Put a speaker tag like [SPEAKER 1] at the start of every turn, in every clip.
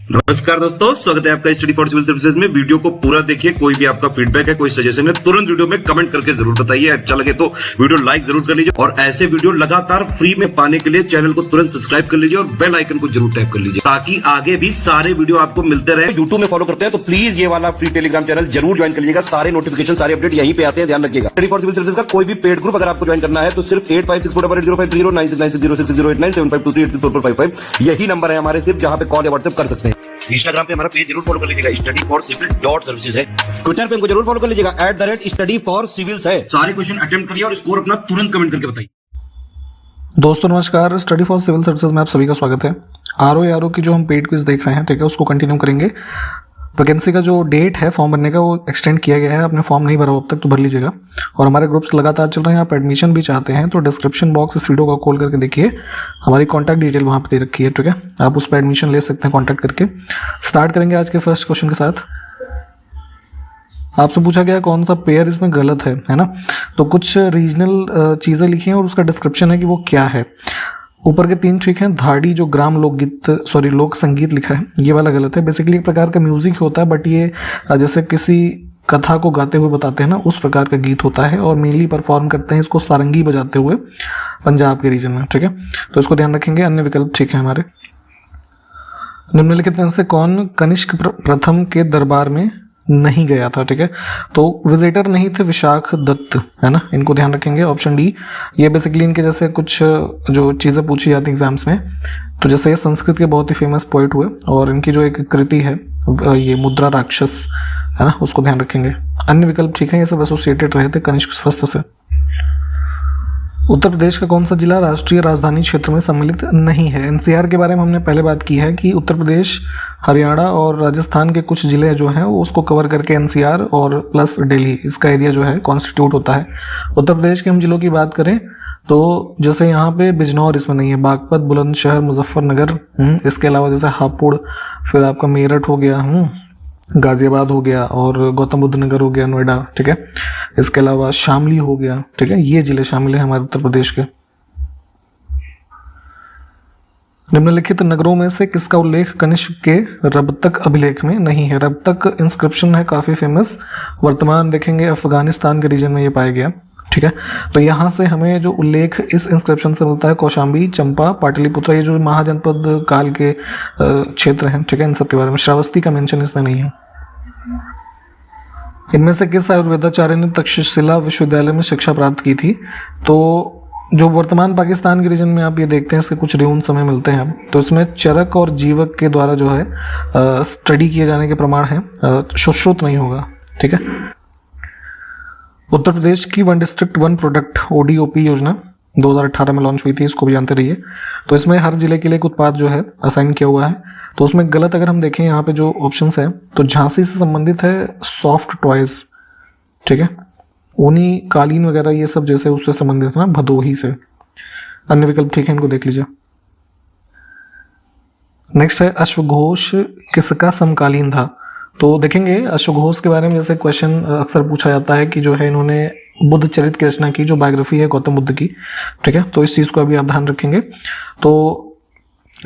[SPEAKER 1] नमस्कार दोस्तों, स्वागत है आपका स्टडी फॉर सिविल सर्विसेज में। वीडियो को पूरा देखिए। कोई भी आपका फीडबैक है, कोई सजेशन है, तुरंत वीडियो में कमेंट करके जरूर बताइए। अच्छा लगे तो वीडियो लाइक जरूर कर लीजिए और ऐसे वीडियो लगातार फ्री में पाने के लिए चैनल को तुरंत सब्सक्राइब कर लीजिए और बेल आइकन को जरूर टैप कर लीजिए ताकि आगे भी सारे वीडियो आपको मिलते रहे। यूट्यूब में फॉलो करते हैं तो प्लीज ये वाला फ्री टेलीग्राम चैनल जरूर ज्वाइन कर लीजिएगा। सारे नोटिफिकेशन, सारे अपडेट यहीं पे आते हैं, ध्यान रखिएगा। स्टडी फॉर सिविल सर्विसेज का कोई भी पेड ग्रुप अगर आपको ज्वाइन करना है तो सिर्फ 856480560660897523864455 यही नंबर है हमारे, सिर्फ जहां पे कॉल या व्हाट्सएप कर सकते हैं। इंस्टाग्राम पे हमारा पेज जरूर फॉलो कर लीजिएगा, studyforcivil.services है। ट्विटर पे हमको जरूर फॉलो कर लीजिएगा, @studyforcivils है। सारे क्वेश्चन अटेम्प्ट करिए और स्कोर अपना तुरंत कमेंट करके बताइए।
[SPEAKER 2] दोस्तों नमस्कार, स्टडी फॉर सिविल सर्विसेज में आप सभी का स्वागत है। आरओ की जो हम पेड क्विज देख रहे हैं, ठीक है, उसको कंटिन्यू करेंगे। वैकेंसी का जो डेट है फॉर्म भरने का वो एक्सटेंड किया गया है। आपने फॉर्म नहीं भरा अब तक तो भर लीजिएगा। और हमारे ग्रुप्स लगातार चल रहे हैं। आप एडमिशन भी चाहते हैं तो डिस्क्रिप्शन बॉक्स इस वीडियो का खोल करके देखिए, हमारी कॉन्टैक्ट डिटेल वहाँ पे दे रखी है, ठीक है। आप उस पर एडमिशन ले सकते हैं कॉन्टैक्ट करके। स्टार्ट करेंगे आज के फर्स्ट क्वेश्चन के साथ। आपसे पूछा गया कौन सा पेयर इसमें गलत है ना। तो कुछ रीजनल चीज़ें लिखी हैं और उसका डिस्क्रिप्शन है कि वो क्या है। ऊपर के 3 ठीक हैं। धाड़ी जो ग्राम लोक संगीत लिखा है, ये वाला गलत है। बेसिकली एक प्रकार का म्यूजिक होता है, बट ये जैसे किसी कथा को गाते हुए बताते हैं ना, उस प्रकार का गीत होता है। और मेनली परफॉर्म करते हैं इसको सारंगी बजाते हुए पंजाब के रीजन में, ठीक है। तो इसको ध्यान रखेंगे। अन्य विकल्प ठीक है हमारे। निम्नलिखित में से कौन कनिष्क प्रथम के दरबार में नहीं गया था, ठीक है। तो विजिटर नहीं थे विशाख दत्त, है ना, इनको ध्यान रखेंगे। ऑप्शन डी, ये बेसिकली इनके जैसे कुछ जो चीज़ें पूछी जाती एग्जाम्स में, तो जैसे ये संस्कृत के बहुत ही फेमस पोइट हुए और इनकी जो एक कृति है ये मुद्रा राक्षस, है ना, उसको ध्यान रखेंगे। अन्य विकल्प ठीक है, ये सब एसोसिएटेड रहे थे कनिष्क स्वस्त से। उत्तर प्रदेश का कौन सा जिला राष्ट्रीय राजधानी क्षेत्र में सम्मिलित नहीं है। एनसीआर के बारे में हमने पहले बात की है कि उत्तर प्रदेश, हरियाणा और राजस्थान के कुछ जिले जो हैं वो उसको कवर करके एनसीआर और प्लस दिल्ली, इसका एरिया जो है कॉन्स्टिट्यूट होता है। उत्तर प्रदेश के हम जिलों की बात करें तो जैसे यहाँ पे बिजनौर इसमें नहीं है, बागपत, बुलंदशहर, मुजफ्फरनगर, इसके अलावा जैसे हापुड़, फिर आपका मेरठ हो गया, गाजियाबाद हो गया और गौतम बुद्ध नगर हो गया, नोएडा, ठीक है। इसके अलावा शामली हो गया, ठीक है। ये जिले शामिल हैं हमारे उत्तर प्रदेश के। निम्नलिखित नगरों में से किसका उल्लेख कनिष्क के रबतक अभिलेख में नहीं है। रबतक इंस्क्रिप्शन है काफ़ी फेमस, वर्तमान देखेंगे अफगानिस्तान के रीजन में ये पाया गया, ठीक है। तो यहाँ से हमें जो उल्लेख इस इंस्क्रिप्शन से मिलता है कौशाम्बी, चंपा, पाटलिपुत्र, ये जो महाजनपद काल के क्षेत्र हैं, ठीक है, इन सब के बारे में। श्रावस्ती का मेंशन इसमें नहीं है। इनमें से किस आयुर्वेदाचार्य ने तक्षशिला विश्वविद्यालय में शिक्षा प्राप्त की थी। तो जो वर्तमान पाकिस्तान के रीजन में आप ये देखते हैं, इसके कुछ रेउन समय मिलते हैं, तो इसमें चरक और जीवक के द्वारा जो है स्टडी किए जाने के प्रमाण हैं, सुश्रुत नहीं होगा, ठीक है। उत्तर प्रदेश की one district one product ODOP योजना 2018 में लॉन्च हुई थी, इसको भी जानते रहिए। तो इसमें हर जिले के लिए एक उत्पाद जो है असाइन किया हुआ है। तो उसमें गलत अगर हम देखें यहाँ पे जो ऑप्शंस हैं, तो झांसी से संबंधित है सॉफ्ट टॉयज, ठीक है, ऊनी कालीन वगैरह ये सब जैसे उससे संबंधित है ना, भदोही से। अन्य विकल्प ठीक है, इनको देख लीजिए। नेक्स्ट है अश्वघोष किसका समकालीन था। तो देखेंगे अश्वघोष के बारे में जैसे क्वेश्चन अक्सर पूछा जाता है कि जो है इन्होंने बुद्ध चरित्र की रचना की, जो बायोग्राफी है गौतम बुद्ध की, ठीक है। तो इस चीज़ को अभी आप ध्यान रखेंगे। तो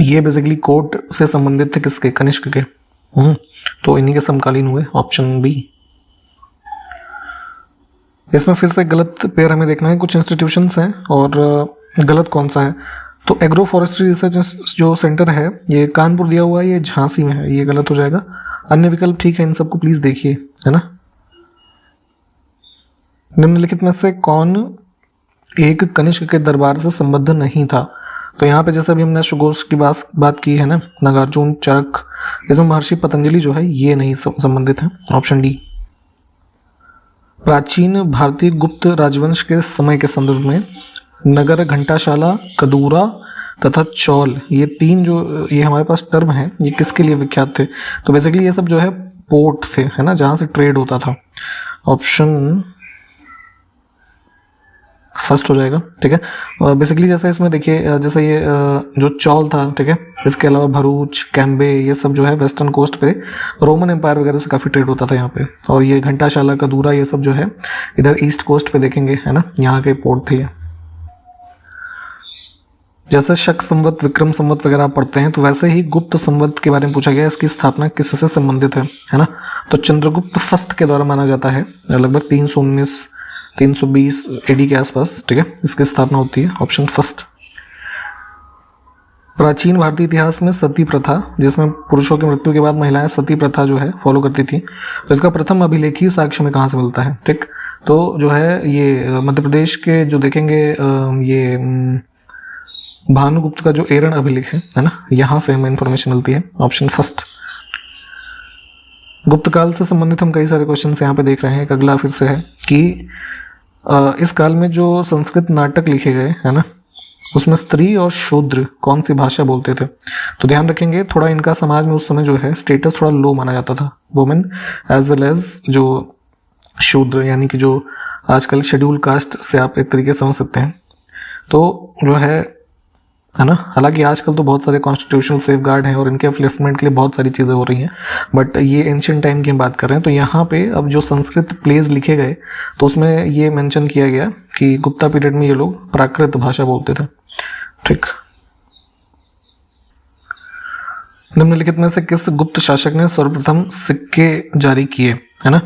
[SPEAKER 2] ये बेसिकली कोर्ट से संबंधित थे, किसके, कनिष्क के। तो इन्हीं के समकालीन हुए, ऑप्शन बी। इसमें फिर से गलत पेयर हमें देखना है। कुछ इंस्टीट्यूशंस हैं और गलत कौन सा है। तो एग्रो फॉरेस्ट्री रिसर्च जो सेंटर है ये कानपुर दिया हुआ है, ये झांसी में है, ये गलत हो जाएगा। अन्य विकल्प ठीक है, इन सबको प्लीज देखिए, है ना। निम्नलिखित में से कौन एक कनिष्क के दरबार से संबद्ध नहीं था। तो यहाँ पे जैसे अभी हमने अश्वघोष की बात की है ना, नागार्जुन, चरक, इसमें महर्षि पतंजलि जो है ये नहीं संबंधित है, ऑप्शन डी। प्राचीन भारतीय गुप्त राजवंश के समय के संदर्भ में नगर, घंटाशाला, कदूरा तथा चौल, ये 3 जो ये हमारे पास टर्म है, ये किसके लिए विख्यात थे। तो बेसिकली ये सब जो है पोर्ट से, है ना, जहाँ से ट्रेड होता था। ऑप्शन फर्स्ट हो जाएगा, ठीक है। बेसिकली जैसे इसमें देखिए, जैसे ये जो चौल था, ठीक है, इसके अलावा भरूच, कैम्बे, ये सब जो है वेस्टर्न कोस्ट पे रोमन एम्पायर वगैरह से काफ़ी ट्रेड होता था यहाँ पे। और ये घंटाशाला, कदूरा, ये सब जो है इधर ईस्ट कोस्ट पे देखेंगे, है ना, यहाँ के पोर्ट थे। जैसे शक संवत, विक्रम संवत वगैरह आप पढ़ते हैं, तो वैसे ही गुप्त संवत के बारे में पूछा गया, इसकी स्थापना किससे संबंधित है ना? तो चंद्रगुप्त फर्स्ट के द्वारा माना जाता है, लगभग 319-320 एडी के आसपास, ठीक है, इसकी स्थापना होती है। Option first. प्राचीन भारतीय इतिहास में सती प्रथा, जिसमें पुरुषों की मृत्यु के बाद महिलाएं सती प्रथा जो है फॉलो करती थी, तो इसका प्रथम अभिलेखीय साक्ष्य में कहाँ से मिलता है? ठीक, तो जो है ये मध्य प्रदेश के जो देखेंगे ये भानुगुप्त का जो एरण अभिलेख है ना, यहाँ से हमें इंफॉर्मेशन मिलती है। Option first. गुप्त काल से संबंधित हम कई सारे क्वेश्चन यहाँ पे देख रहे हैं। एक अगला फिर से है कि इस काल में जो संस्कृत नाटक लिखे गए है ना, उसमें स्त्री और शूद्र कौन सी भाषा बोलते थे? तो ध्यान रखेंगे, थोड़ा इनका समाज में उस समय जो है स्टेटस थोड़ा लो माना जाता था, वुमेन एज वेल एज जो शूद्र, यानी कि जो आजकल शेड्यूल कास्ट से आप एक तरीके से समझ सकते हैं। तो जो है ना, हालांकि आजकल तो बहुत सारे कॉन्स्टिट्यूशनल सेफ गार्ड हैं और इनके अपलिफ्टमेंट के लिए बहुत सारी चीज़ें हो रही हैं, बट ये एंशियंट टाइम की हम बात कर रहे हैं। तो यहाँ पे अब जो संस्कृत प्लेज लिखे गए, तो उसमें ये मेंशन किया गया कि गुप्ता पीरियड में ये लोग प्राकृत भाषा बोलते थे। ठीक, निम्नलिखित में से किस गुप्त शासक ने सर्वप्रथम सिक्के जारी किए, है ना?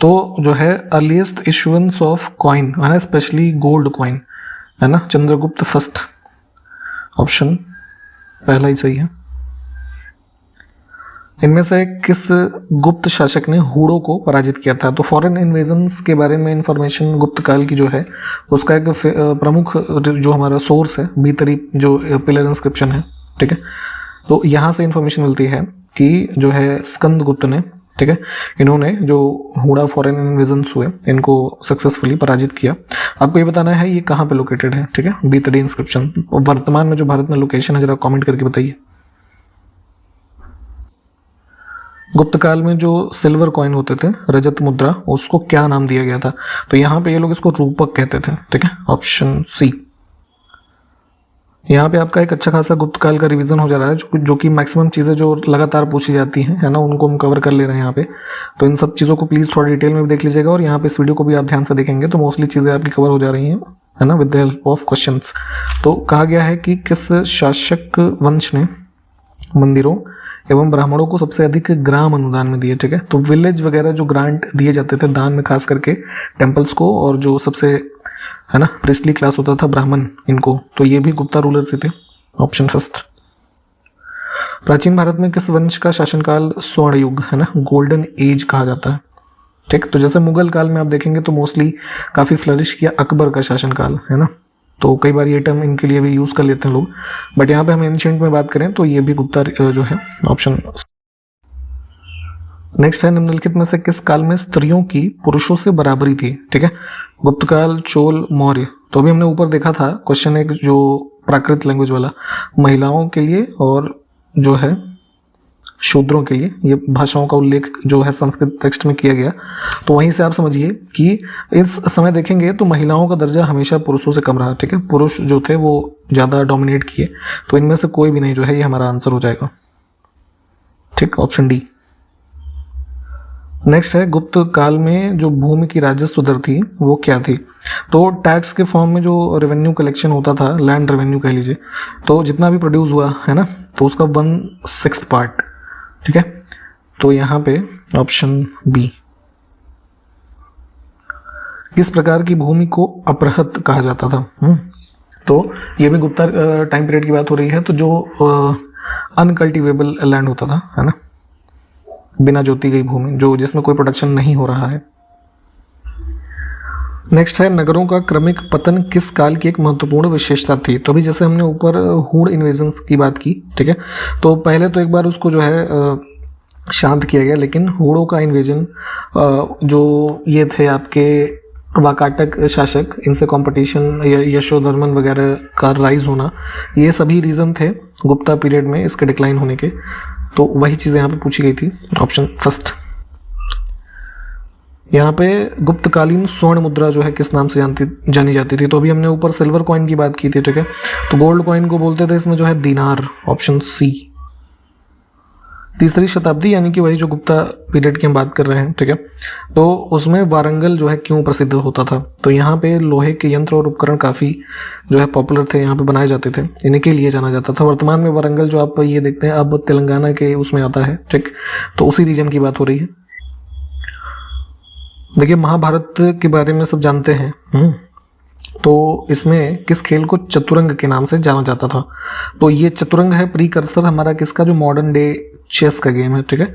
[SPEAKER 2] तो जो है अर्लीस्ट इशुएंस ऑफ कॉइन, है ना, स्पेशली गोल्ड कॉइन, है ना, चंद्रगुप्त फर्स्ट। ऑप्शन पहला ही सही है। इनमें से किस गुप्त शासक ने हुड़ों को पराजित किया था? तो फॉरेन इन्वेजन्स के बारे में इंफॉर्मेशन गुप्त काल की जो है उसका एक प्रमुख जो हमारा सोर्स है भीतरी जो पिलर इंस्क्रिप्शन है, ठीक है, तो यहाँ से इंफॉर्मेशन मिलती है कि जो है स्कंद गुप्त ने, ठीक है, इन्होंने जो हुड़ा फॉरेन इन्वेजन्स हुए इनको सक्सेसफुली पराजित किया। आपको ये बताना है ये कहाँ पे लोकेटेड है, ठीक है, भीतरी इंस्क्रिप्शन। वर्तमान में जो भारत में लोकेशन है जरा कमेंट करके बताइए। गुप्त काल में जो सिल्वर कॉइन होते थे, रजत मुद्रा, उसको क्या नाम दिया गया था? तो यहाँ पे ये लोग इसको रूपक कहते थे, ठीक है, ऑप्शन सी। यहाँ पे आपका एक अच्छा खासा गुप्त काल का रिवीजन हो जा रहा है, जो कि मैक्सिमम चीज़ें जो लगातार पूछी जाती हैं, है ना, उनको हम कवर कर ले रहे हैं यहाँ पे। तो इन सब चीज़ों को प्लीज़ थोड़ा डिटेल में भी देख लीजिएगा, और यहाँ पे इस वीडियो को भी आप ध्यान से देखेंगे तो मोस्टली चीज़ें आपकी कवर हो जा रही हैं, है ना, with the help of questions. तो कहा गया है कि किस शासक वंश ने मंदिरों एवं ब्राह्मणों को सबसे अधिक ग्राम अनुदान में दिए, ठीक है। तो विलेज वगैरह जो ग्रांट दिए जाते थे दान में, खास करके टेम्पल्स को, और जो सबसे, है ना, प्रिस्टली क्लास होता था ब्राह्मण, इनको, तो ये भी गुप्ता रूलर्स ही थे। Option first. प्राचीन भारत में किस वंश का शासनकाल स्वर्ण युग, है ना, गोल्डन एज कहा जाता है? ठीक, तो जैसे मुगल काल में आप देखेंगे तो मोस्टली काफ़ी फ्लरिश किया अकबर का शासनकाल, है ना, तो कई बार ये टर्म इनके लिए भी यूज़ कर लेते हैं लोग, बट यहाँ पे हम एंशिएंट में बात करें तो ये भी गुप्ता जो है ऑप्शन। नेक्स्ट है, निम्नलिखित में से किस काल में स्त्रियों की पुरुषों से बराबरी थी? ठीक है, गुप्त काल, चोल, मौर्य। तो अभी हमने ऊपर देखा था क्वेश्चन एक जो प्राकृत लैंग्वेज वाला, महिलाओं के लिए और जो है शूद्रों के लिए ये भाषाओं का उल्लेख जो है संस्कृत टेक्स्ट में किया गया। तो वहीं से आप समझिए कि इस समय देखेंगे तो महिलाओं का दर्जा हमेशा पुरुषों से कम रहा, ठीक है, पुरुष जो थे वो ज़्यादा डोमिनेट किए, तो इनमें से कोई भी नहीं जो है, ये हमारा आंसर हो जाएगा, ठीक, ऑप्शन डी। नेक्स्ट है, गुप्त काल में जो भूमि की राजस्व दर थी वो क्या थी? तो टैक्स के फॉर्म में जो रेवेन्यू कलेक्शन होता था, लैंड रेवेन्यू कह लीजिए, तो जितना भी प्रोड्यूस हुआ है ना, तो उसका 1/6 पार्ट, ठीक है, तो यहाँ पे ऑप्शन बी। किस प्रकार की भूमि को अपरहत कहा जाता था? तो ये भी गुप्ता टाइम पीरियड की बात हो रही है। तो जो अनकल्टिवेबल लैंड होता था, है ना, बिना जोती गई भूमि, जो जिसमें कोई प्रोडक्शन नहीं हो रहा है। नेक्स्ट है, नगरों का क्रमिक पतन किस काल की एक महत्वपूर्ण विशेषता थी? तो अभी जैसे हमने ऊपर हूड़ इन्वेजन्स की बात की, ठीक है, तो पहले तो एक बार उसको जो है शांत किया गया, लेकिन हूड़ों का इन्वेजन जो ये थे आपके वाकाटक शासक, इनसे कंपटीशन, यशोधर्मन वगैरह का राइज होना, ये सभी रीज़न थे गुप्ता पीरियड में इसके डिक्लाइन होने के। तो वही चीज़ें यहाँ पे पूछी गई थी, ऑप्शन फर्स्ट। यहाँ पे गुप्तकालीन स्वर्ण मुद्रा जो है किस नाम से जानी जाती थी? तो अभी हमने ऊपर सिल्वर कॉइन की बात की थी, ठीक है, तो गोल्ड कॉइन को बोलते थे इसमें जो है दीनार, ऑप्शन सी। तीसरी शताब्दी यानी कि वही जो गुप्ता पीरियड की हम बात कर रहे हैं, ठीक है। तो उसमें वारंगल जो है क्यों प्रसिद्ध होता था, तो यहाँ पे लोहे के यंत्र और उपकरण काफ़ी जो है पॉपुलर थे, यहाँ पे बनाए जाते थे, इन्हीं के लिए जाना जाता था। वर्तमान में वारंगल जो आप ये देखते हैं अब तेलंगाना के उसमें आता है, ठीक। तो उसी रीजन की बात हो रही है। देखिए महाभारत के बारे में सब जानते हैं, तो इसमें किस खेल को चतुरंग के नाम से जाना जाता था, तो ये चतुरंग है प्रीकर्सर हमारा किसका, जो मॉडर्न डे चेस का गेम है, ठीक है।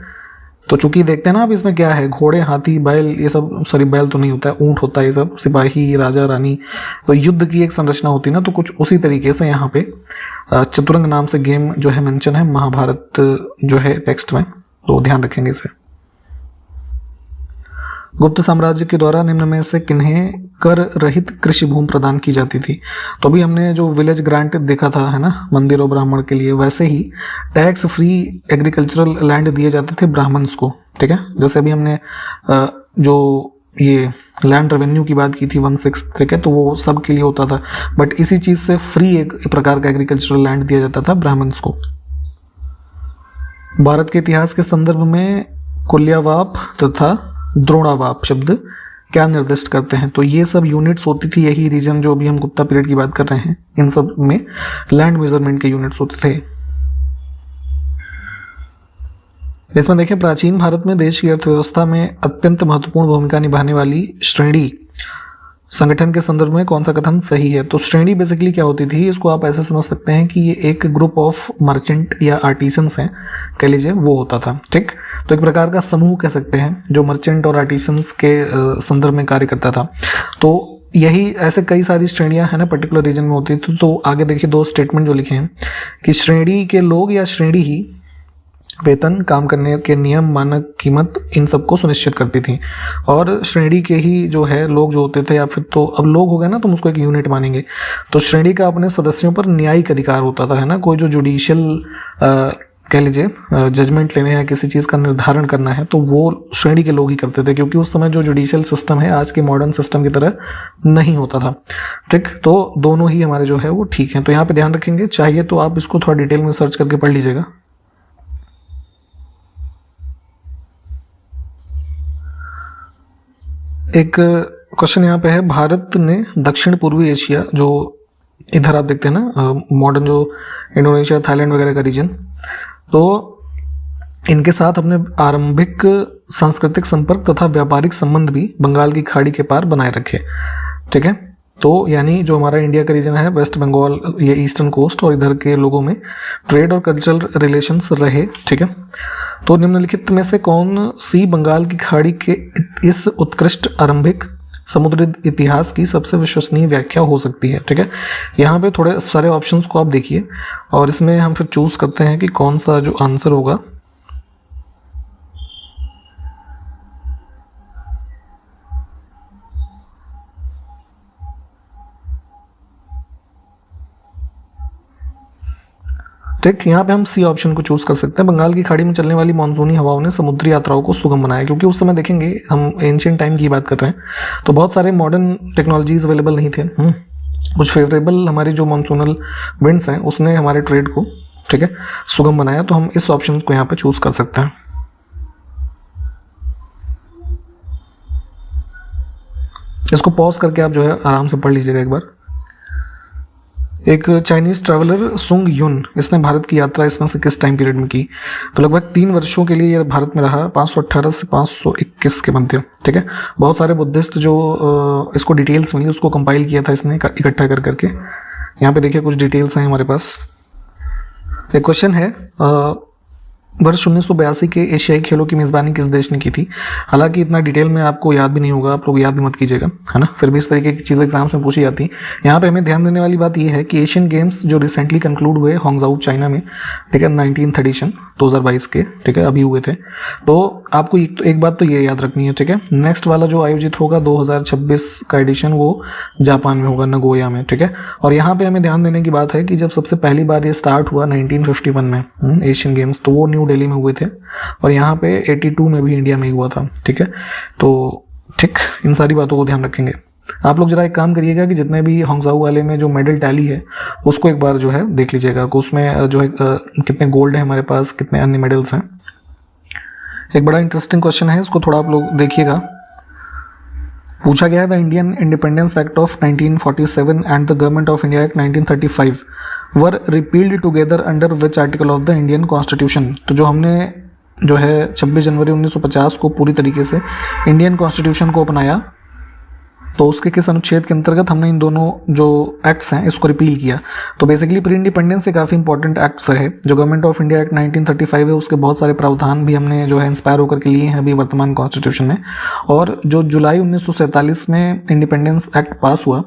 [SPEAKER 2] तो चूंकि देखते हैं ना आप इसमें क्या है, घोड़े, हाथी, बैल, ये सब, सॉरी बैल तो नहीं होता है, ऊंट होता है, ये सब सिपाही, राजा, रानी, तो युद्ध की एक संरचना होती है ना, तो कुछ उसी तरीके से यहाँ पे चतुरंग नाम से गेम जो है मेंशन है महाभारत जो है टेक्स्ट में, तो ध्यान रखेंगे इसे। गुप्त साम्राज्य के द्वारा निम्न में से किन्हें कर रहित कृषि भूमि प्रदान की जाती थी, तो अभी हमने जो विलेज ग्रांट देखा था, है ना, मंदिर और ब्राह्मण के लिए, वैसे ही टैक्स फ्री एग्रीकल्चरल लैंड दिए जाते थे ब्राह्मण्स को, ठीक है। जैसे अभी हमने जो ये लैंड रेवेन्यू की बात की थी 1/6, ठीक है, तो वो सब के लिए होता था, बट इसी चीज से फ्री एक प्रकार का एग्रीकल्चरल लैंड दिया जाता था ब्राह्मण्स को। भारत के इतिहास के संदर्भ में कुल्यवाप तथा द्रोणावाप शब्द क्या निर्दिष्ट करते हैं, तो ये सब यूनिट्स होती थी, यही रीजन जो अभी हम गुप्ता पीरियड की बात कर रहे हैं, इन सब में लैंड मेजरमेंट के यूनिट्स होते थे। इसमें देखें प्राचीन भारत में देश की अर्थव्यवस्था में अत्यंत महत्वपूर्ण भूमिका निभाने वाली श्रेणी संगठन के संदर्भ में कौन सा कथन सही है, तो श्रेणी बेसिकली क्या होती थी, इसको आप ऐसे समझ सकते हैं कि ये एक ग्रुप ऑफ मर्चेंट या आर्टिसंस हैं, कह लीजिए, वो होता था, ठीक। तो एक प्रकार का समूह कह सकते हैं जो मर्चेंट और आर्टिसंस के संदर्भ में कार्य करता था। तो यही ऐसे कई सारी श्रेणियां है ना पर्टिकुलर रीजन में होती थी। तो आगे देखिए 2 स्टेटमेंट जो लिखे हैं कि श्रेणी के लोग या श्रेणी ही वेतन, काम करने के नियम, मानक, कीमत, इन सबको सुनिश्चित करती थी, और श्रेणी के ही जो है लोग जो होते थे, या फिर तो अब लोग हो गए ना, तो उसको एक यूनिट मानेंगे, तो श्रेणी का अपने सदस्यों पर न्यायिक अधिकार होता था, है ना। कोई जो जुडिशियल कह लीजिए जजमेंट लेने या किसी चीज़ का निर्धारण करना है, तो वो श्रेणी के लोग ही करते थे, क्योंकि उस समय जो जुडिशियल सिस्टम है आज के मॉडर्न सिस्टम की तरह नहीं होता था, ठीक। तो दोनों ही हमारे जो है वो ठीक हैं। तो यहाँ पे ध्यान रखेंगे, चाहिए तो आप इसको थोड़ा डिटेल में सर्च करके पढ़ लीजिएगा। एक क्वेश्चन यहाँ पे है, भारत ने दक्षिण पूर्वी एशिया, जो इधर आप देखते हैं ना मॉडर्न जो इंडोनेशिया, थाईलैंड वगैरह का रीजन, तो इनके साथ अपने आरंभिक सांस्कृतिक संपर्क तथा व्यापारिक संबंध भी बंगाल की खाड़ी के पार बनाए रखे, ठीक है। तो यानी जो हमारा इंडिया का रीजन है, वेस्ट बंगाल, ये ईस्टर्न कोस्ट, और इधर के लोगों में ट्रेड और कल्चरल रिलेशंस रहे, ठीक है। तो निम्नलिखित में से कौन सी बंगाल की खाड़ी के इस उत्कृष्ट आरंभिक समुद्री इतिहास की सबसे विश्वसनीय व्याख्या हो सकती है, ठीक है। यहाँ पे थोड़े सारे ऑप्शंस को आप देखिए, और इसमें हम फिर चूज करते हैं कि कौन सा जो आंसर होगा। ठीक, यहाँ पे हम सी ऑप्शन को चूज कर सकते हैं। बंगाल की खाड़ी में चलने वाली मानसूनी हवाओं ने समुद्री यात्राओं को सुगम बनाया, क्योंकि उस समय देखेंगे हम एंशिएंट टाइम की बात कर रहे हैं, तो बहुत सारे मॉडर्न टेक्नोलॉजीज अवेलेबल नहीं थे। कुछ फेवरेबल हमारी जो मानसूनल विंड्स हैं उसने हमारे ट्रेड को, ठीक है, सुगम बनाया। तो हम इस ऑप्शन को यहाँ पे चूज कर सकते हैं। इसको पॉज करके आप जो है आराम से पढ़ लीजिएगा एक बार। एक चाइनीज ट्रैवलर सुंग युन, इसने भारत की यात्रा इसमें से किस टाइम पीरियड में की, तो लगभग 3 वर्षों के लिए यह भारत में रहा, 518 से 521 के मध्य, ठीक है। बहुत सारे बुद्धिस्ट जो इसको डिटेल्स मिली उसको कंपाइल किया था इसने इकट्ठा कर करके। यहाँ पे देखिए कुछ डिटेल्स हैं हमारे पास। एक क्वेश्चन है, वर्ष 1982 के एशियाई खेलों की मेज़बानी किस देश ने की थी। हालांकि इतना डिटेल में आपको याद भी नहीं होगा, आप लोग याद भी मत कीजिएगा, है ना, फिर भी इस तरीके की चीज़ें एग्जाम्स में पूछी जाती हैं। यहाँ पे हमें ध्यान देने वाली बात यह है कि एशियन गेम्स जो रिसेंटली कंक्लूड हुए हांगझाऊ चाइना में, ठीक है, 19th एडिशन 2022 के, ठीक है, अभी हुए थे। तो आपको एक बात तो ये याद रखनी है, ठीक है। नेक्स्ट वाला जो आयोजित होगा 2026 का एडिशन, वो जापान में होगा, नगोया में, ठीक है। और यहाँ पे हमें ध्यान देने की बात है कि जब सबसे पहली बार ये स्टार्ट हुआ 1951 में एशियन गेम्स, तो वो न्यू दिल्ली में हुए थे, और यहाँ पे 82 में भी इंडिया में ही हुआ था, ठीक है। तो ठीक, इन सारी बातों को ध्यान रखेंगे। आप लोग जरा एक काम करिएगा कि जितने भी हांगझाऊ वाले में जो मेडल टैली है उसको एक बार जो है देख लीजिएगा, उसमें जो है कितने गोल्ड है हमारे पास, कितने अन्य मेडल्स हैं। एक बड़ा इंटरेस्टिंग क्वेश्चन है, इसको थोड़ा आप लोग देखिएगा। पूछा गया है the Indian independence act of 1947 and the government of India act 1935 were repealed together under which article of the Indian constitution. तो जो हमने जो है 26 जनवरी 1950 को पूरी तरीके से इंडियन कॉन्स्टिट्यूशन को अपनाया, तो उसके किस अनुच्छेद के अंतर्गत हमने इन दोनों जो एक्ट्स हैं इसको रिपील किया। तो बेसिकली प्री इंडिपेंडेंस से काफ़ी इंपॉर्टेंट एक्ट्स रहे। जो गवर्नमेंट ऑफ इंडिया एक्ट 1935 है उसके बहुत सारे प्रावधान भी हमने जो है इंस्पायर होकर के लिए हैं अभी वर्तमान कॉन्स्टिट्यूशन में। और जो जुलाई 1947 में इंडिपेंडेंस एक्ट पास हुआ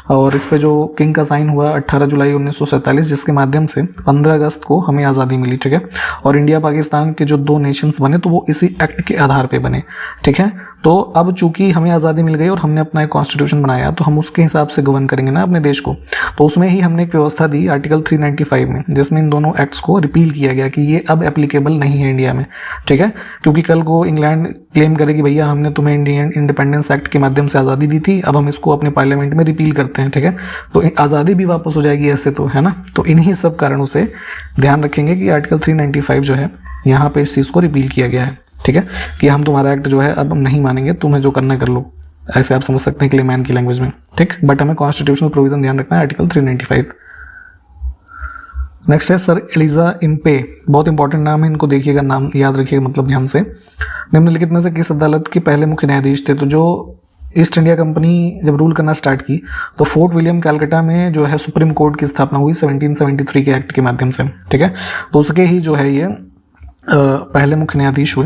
[SPEAKER 2] और इस पर जो किंग का साइन हुआ 18 जुलाई 1947, जिसके माध्यम से 15 अगस्त को हमें आज़ादी मिली, ठीक है। और इंडिया पाकिस्तान के जो दो नेशंस बने तो वो इसी एक्ट के आधार पर बने, ठीक है। तो अब चूंकि हमें आज़ादी मिल गई और हमने अपना एक कॉन्स्टिट्यूशन बनाया तो हम उसके हिसाब से गवर्न करेंगे ना अपने देश को। तो उसमें ही हमने एक व्यवस्था दी आर्टिकल 395 में, जिसमें इन दोनों एक्ट्स को रिपील किया गया कि ये अब एप्लीकेबल नहीं है इंडिया में, ठीक है। क्योंकि कल को इंग्लैंड क्लेम करे कि भैया हमने तुम्हें इंडियन इंडिपेंडेंस एक्ट के माध्यम से आज़ादी दी थी, अब हम इसको अपने पार्लियामेंट में रिपील करते हैं, ठीक है। तो आज़ादी भी वापस हो जाएगी ऐसे, तो है ना। तो इन्हीं सब कारणों से ध्यान रखेंगे कि आर्टिकल 395 जो है यहाँ पे इस चीज़ को रिपील किया गया है, ठीक है, कि हम तुम्हारा एक्ट जो है अब हम नहीं मानेंगे, तुम्हें जो करना कर लो। ऐसे आप समझ सकते हैं क्लेमैन की लैंग्वेज में, ठीक। बट हमें कॉन्स्टिट्यूशनल प्रोविजन ध्यान रखना है, आर्टिकल 395। नेक्स्ट है सर एलिजा इम्पे, बहुत इंपॉर्टेंट नाम है, इनको देखिएगा, नाम याद रखिएगा मतलब ध्यान से। निम्नलिखित में से किस अदालत के पहले मुख्य न्यायाधीश थे? तो जो ईस्ट इंडिया कंपनी जब रूल करना स्टार्ट की तो फोर्ट विलियम कैलकाटा में जो है सुप्रीम कोर्ट की स्थापना हुई 1773 के एक्ट के माध्यम से, ठीक है। तो उसके ही जो है ये पहले मुख्य न्यायाधीश हुए।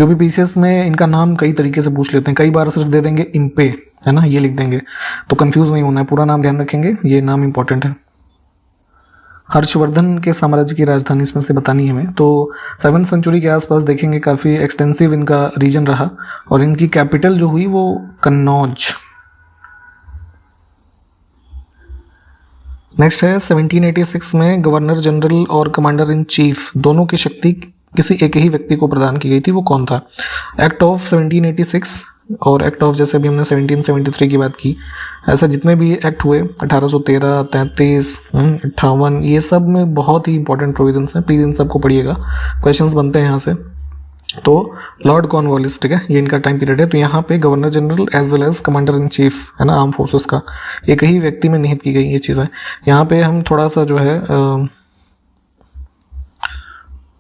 [SPEAKER 2] यूपीपीसीएस में इनका नाम कई तरीके से पूछ लेते हैं, कई बार सिर्फ दे देंगे इम्पे, है ना, ये लिख देंगे, तो कंफ्यूज नहीं होना है, पूरा नाम ध्यान रखेंगे, ये नाम इंपॉर्टेंट है। हर्षवर्धन के साम्राज्य की राजधानी इसमें से बतानी है हमें। तो 7वीं सेंचुरी के आसपास देखेंगे काफ़ी एक्सटेंसिव इनका रीजन रहा और इनकी कैपिटल जो हुई वो कन्नौज। नेक्स्ट है 1786 में गवर्नर जनरल और कमांडर इन चीफ दोनों की शक्ति किसी एक ही व्यक्ति को प्रदान की गई थी, वो कौन था? एक्ट ऑफ 1786 और एक्ट ऑफ, जैसे अभी हमने 1773 की बात की, ऐसा जितने भी एक्ट हुए 1813, 33, 58, ये सब में बहुत ही इंपॉर्टेंट प्रोविजंस हैं, प्लीज़ इन सबको पढ़िएगा, क्वेश्चंस बनते हैं यहाँ से। तो लॉर्ड कॉर्नवालिस, ठीक है, ये इनका टाइम पीरियड है। तो यहाँ पे governor general as well as commander in chief, है ना, आर्म फोर्सेस का, एक ही व्यक्ति में निहित की गई ये चीज़ें। यहाँ पे हम थोड़ा सा जो है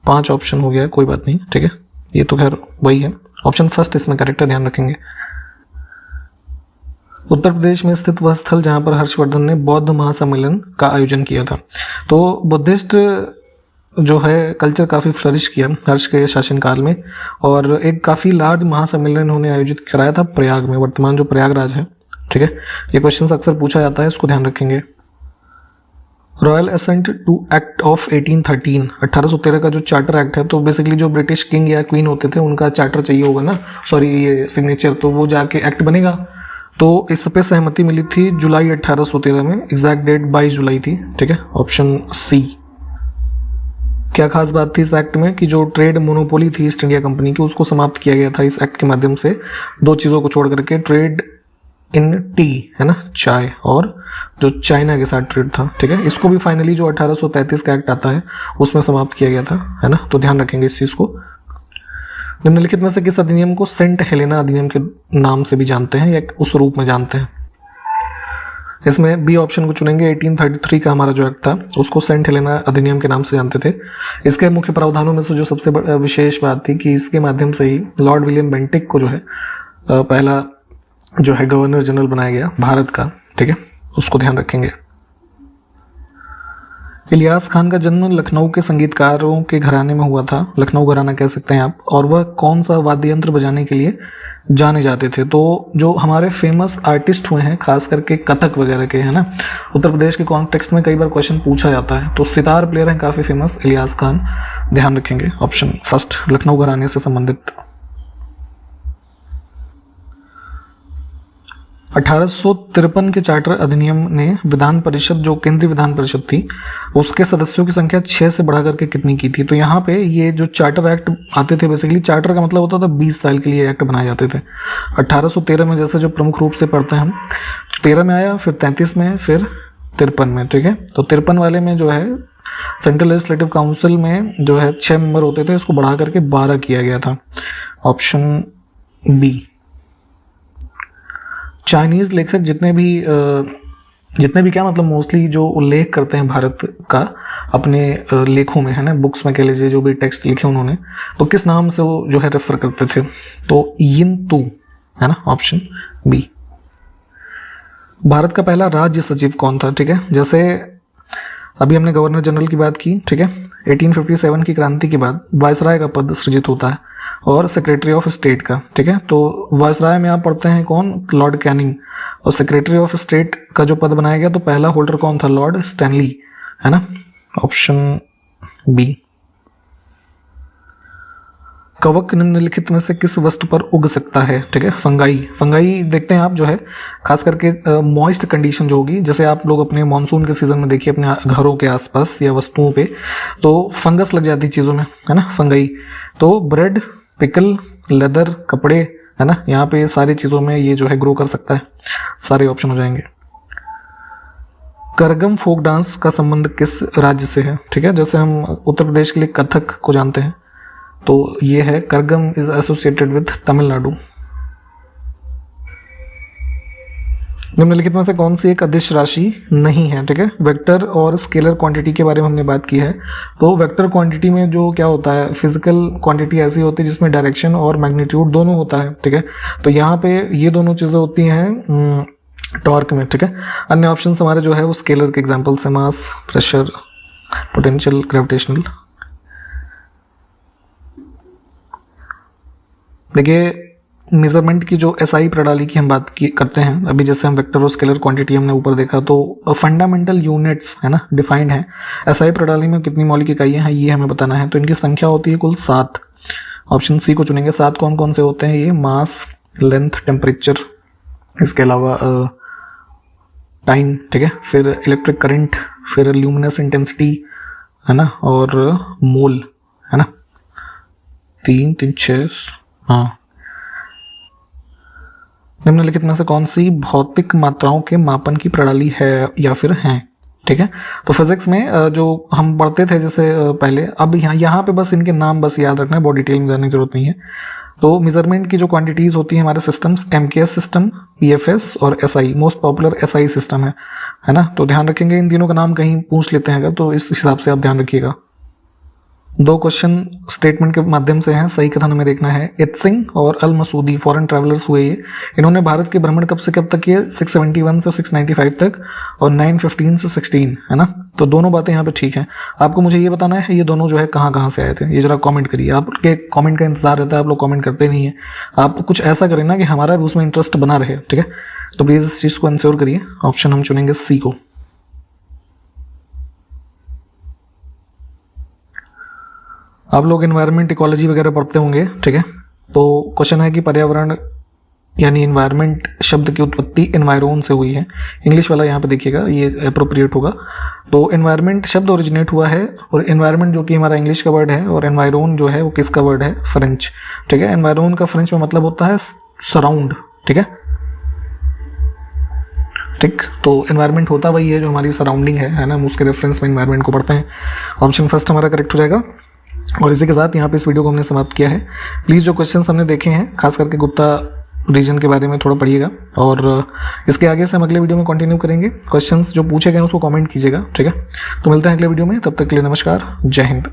[SPEAKER 2] 5 ऑप्शन हो गया है, कोई बात नहीं, ठीक है, ये तो खैर वही है। ऑप्शन फर्स्ट इसमें करेक्ट है, ध्यान रखेंगे। उत्तर प्रदेश में स्थित वह स्थल जहाँ पर हर्षवर्धन ने बौद्ध महासम्मेलन का आयोजन किया था। तो बुद्धिस्ट जो है कल्चर काफ़ी फ्लरिश किया हर्ष के शासनकाल में और एक काफ़ी लार्ज महासम्मेलन उन्होंने आयोजित कराया था प्रयाग में, वर्तमान जो प्रयागराज है, ठीक है। ये क्वेश्चन अक्सर पूछा जाता है, इसको ध्यान रखेंगे। Royal assent to act of 1813, 1813 का जो चार्टर एक्ट है, तो बेसिकली जो ब्रिटिश किंग या क्वीन होते थे उनका चार्टर चाहिए होगा ना, सॉरी ये सिग्नेचर, तो वो जाके एक्ट बनेगा। तो इस पे सहमति मिली थी जुलाई 1813 में, एग्जैक्ट डेट 22 जुलाई थी, ठीक है, ऑप्शन सी। क्या खास बात थी इस एक्ट में कि जो ट्रेड मोनोपोली थी ईस्ट इंडिया कंपनी की उसको समाप्त किया गया था इस एक्ट के माध्यम से, 2 चीज़ों को छोड़ करके, ट्रेड इन टी, है ना, चाय, और जो चाइना के साथ ट्रेड था, ठीक है। इसको भी फाइनली जो 1833 का एक्ट आता है उसमें समाप्त किया गया था, है ना, तो ध्यान रखेंगे इस चीज़ को। निम्नलिखित में से किस अधिनियम को सेंट हेलेना अधिनियम के नाम से भी जानते हैं या उस रूप में जानते हैं? इसमें बी ऑप्शन को चुनेंगे। 1833 का हमारा जो एक्ट था उसको सेंट हेलेना अधिनियम के नाम से जानते थे। इसके मुख्य प्रावधानों में से जो सबसे विशेष बात थी कि इसके माध्यम से ही लॉर्ड विलियम बेंटिक को जो है पहला जो है गवर्नर जनरल बनाया गया भारत का, ठीक है, उसको ध्यान रखेंगे। इलियास खान का जन्म लखनऊ के संगीतकारों के घराने में हुआ था, लखनऊ घराना कह सकते हैं आप, और वह कौन सा वाद्य यंत्र बजाने के लिए जाने जाते थे? तो जो हमारे फेमस आर्टिस्ट हुए हैं खास करके कथक वगैरह के, है ना, उत्तर प्रदेश के कॉन्टेक्स्ट में कई बार क्वेश्चन पूछा जाता है, तो सितार प्लेयर हैं काफ़ी फेमस इलियास खान, ध्यान रखेंगे, ऑप्शन फर्स्ट, लखनऊ घराने से संबंधित। 1853 के चार्टर अधिनियम ने विधान परिषद, जो केंद्रीय विधान परिषद थी, उसके सदस्यों की संख्या 6 से बढ़ा करके कितनी की थी? तो यहाँ पे ये जो चार्टर एक्ट आते थे, बेसिकली चार्टर का मतलब होता था 20 साल के लिए एक्ट बनाए जाते थे। 1813 में जैसे जो प्रमुख रूप से पढ़ते हैं हम, 13 में आया, फिर 33 में, फिर 53 में, ठीक है। तो 53 वाले में जो है सेंट्रल लेजिस्लेटिव काउंसिल में जो है 6 मेंबर होते थे, इसको बढ़ा करके 12 किया गया था। Option B. चाइनीज लेखक जितने भी क्या मतलब मोस्टली जो उल्लेख करते हैं भारत का अपने लेखों में, है ना, बुक्स में कह लीजिए, जो भी टेक्स्ट लिखे उन्होंने, तो किस नाम से वो जो है रेफर करते थे, तो यिन तू, है ना, ऑप्शन बी। भारत का पहला राज्य सचिव कौन था? ठीक है, जैसे अभी हमने गवर्नर जनरल की बात की, ठीक है, 1857 की क्रांति के बाद वायसराय का पद सृजित होता है और सेक्रेटरी ऑफ स्टेट का, ठीक है। तो वायसराय में आप पढ़ते हैं कौन? Lord Canning. और सेक्रेटरी ऑफ स्टेट का जो पद बनाया गया तो पहला होल्डर कौन था? लॉर्ड स्टैनली, है ना, ऑप्शन बी। कवक निम्नलिखित में से किस वस्तु पर उग सकता है? ठीक है, फंगाई देखते हैं आप जो है, खास करके मॉइस्ट कंडीशन जो होगी, जैसे आप लोग अपने मानसून के सीजन में देखिए अपने घरों के आसपास या वस्तुओं पे, तो फंगस लग जाती है चीज़ों में, है ना, फंगाई। तो ब्रेड, पिकल, लेदर, कपड़े, है ना, यहाँ पे सारी चीज़ों में ये जो है ग्रो कर सकता है। सारे ऑप्शन हो जाएंगे। करगम फोक डांस का संबंध किस राज्य से है? ठीक है, जैसे हम उत्तर प्रदेश के लिए कथक को जानते हैं, तो ये है Kazhagam is associated with Tamil Nadu. निम्नलिखित में से कौन सी एक अदिश राशि नहीं है? ठीक है, वेक्टर और स्केलर क्वांटिटी के बारे में हमने बात की है। तो वेक्टर क्वांटिटी में जो क्या होता है, फिजिकल क्वांटिटी ऐसी होती है जिसमें डायरेक्शन और मैग्नीट्यूड दोनों होता है, ठीक है। तो यहाँ पे ये दोनों चीज़ें होती हैं टॉर्क में, ठीक है। अन्य ऑप्शन हमारे जो है वो स्केलर के एग्जाम्पल्स है, मास, प्रेशर, पोटेंशियल, ग्रेविटेशनल। देखिए, मेजरमेंट की जो एसआई प्रणाली की हम बात करते हैं अभी, जैसे हम वेक्टर और स्केलर क्वांटिटी हमने ऊपर देखा, तो फंडामेंटल यूनिट्स, है ना, डिफाइंड है। एसआई प्रणाली में कितनी मौलिक इकाइयाँ हैं ये हमें बताना है, तो इनकी संख्या होती है कुल 7। ऑप्शन सी को चुनेंगे। 7 कौन कौन से होते हैं? ये मास, लेंथ, टेम्परेचर, इसके अलावा टाइम, ठीक है, फिर इलेक्ट्रिक करंट, फिर ल्यूमिनस इंटेंसिटी, है ना, और मोल, है ना। 3, 3, 6, हाँ। निम्नलिखित में से कौन सी भौतिक मात्राओं के मापन की प्रणाली है या फिर हैं? ठीक है, तो फिजिक्स में जो हम पढ़ते थे जैसे पहले, अब यहाँ पे बस इनके नाम बस याद रखना है, बहुत डिटेल में जाने की जरूरत नहीं है। तो मेजरमेंट की जो क्वांटिटीज होती हैं हमारे सिस्टम्स, एमकेएस सिस्टम, पीएफएस और SI, most popular SI system है ना। तो ध्यान रखेंगे, इन तीनों का नाम कहीं पूछ लेते हैं अगर, तो इस हिसाब से आप ध्यान रखिएगा। 2 क्वेश्चन स्टेटमेंट के माध्यम से हैं, सही कथन हमें देखना है। इत्सिंग और अल मसूदी फॉरेन ट्रैवलर्स हुए ये, इन्होंने भारत के भ्रमण कब से कब तक किए? 671 से 695 तक और 915 से 16, है ना। तो दोनों बातें यहाँ पे ठीक हैं। आपको मुझे ये बताना है ये दोनों जो है कहाँ से आए थे, ये जरा कमेंट करिए। आपके कमेंट का इंतजार रहता है, आप लोग कमेंट करते नहीं है। आप कुछ ऐसा करें ना कि हमारा भी उसमें इंटरेस्ट बना रहे, ठीक है। तो प्लीज़ इस चीज़ को इंश्योर करिए। ऑप्शन हम चुनेंगे सी को। आप लोग एनवायरनमेंट, इकोलॉजी वगैरह पढ़ते होंगे, ठीक है। तो क्वेश्चन है कि पर्यावरण यानी एनवायरनमेंट शब्द की उत्पत्ति एनवायरोन से हुई है। इंग्लिश वाला यहाँ पे देखिएगा, ये अप्रोप्रिएट होगा। तो एनवायरनमेंट शब्द ओरिजिनेट हुआ है, और एनवायरनमेंट जो कि हमारा इंग्लिश का वर्ड है, और एनवायरोन जो है वो किसका वर्ड है? फ्रेंच, ठीक है। एनवायरोन का फ्रेंच में मतलब होता है सराउंड, ठीक है, ठीक। तो एनवायरनमेंट होता वही है जो हमारी सराउंडिंग है ना, हम उसके रेफरेंस में एनवायरनमेंट को पढ़ते हैं। ऑप्शन फर्स्ट हमारा करेक्ट हो जाएगा। और इसी के साथ यहाँ पे इस वीडियो को हमने समाप्त किया है। प्लीज़ जो क्वेश्चंस हमने देखे हैं, खास करके गुप्ता रीजन के बारे में थोड़ा पढ़िएगा, और इसके आगे से हम अगले वीडियो में कंटिन्यू करेंगे। क्वेश्चंस जो पूछे गए उसको कमेंट कीजिएगा, ठीक है। तो मिलते हैं अगले वीडियो में, तब तक के लिए नमस्कार, जय हिंद।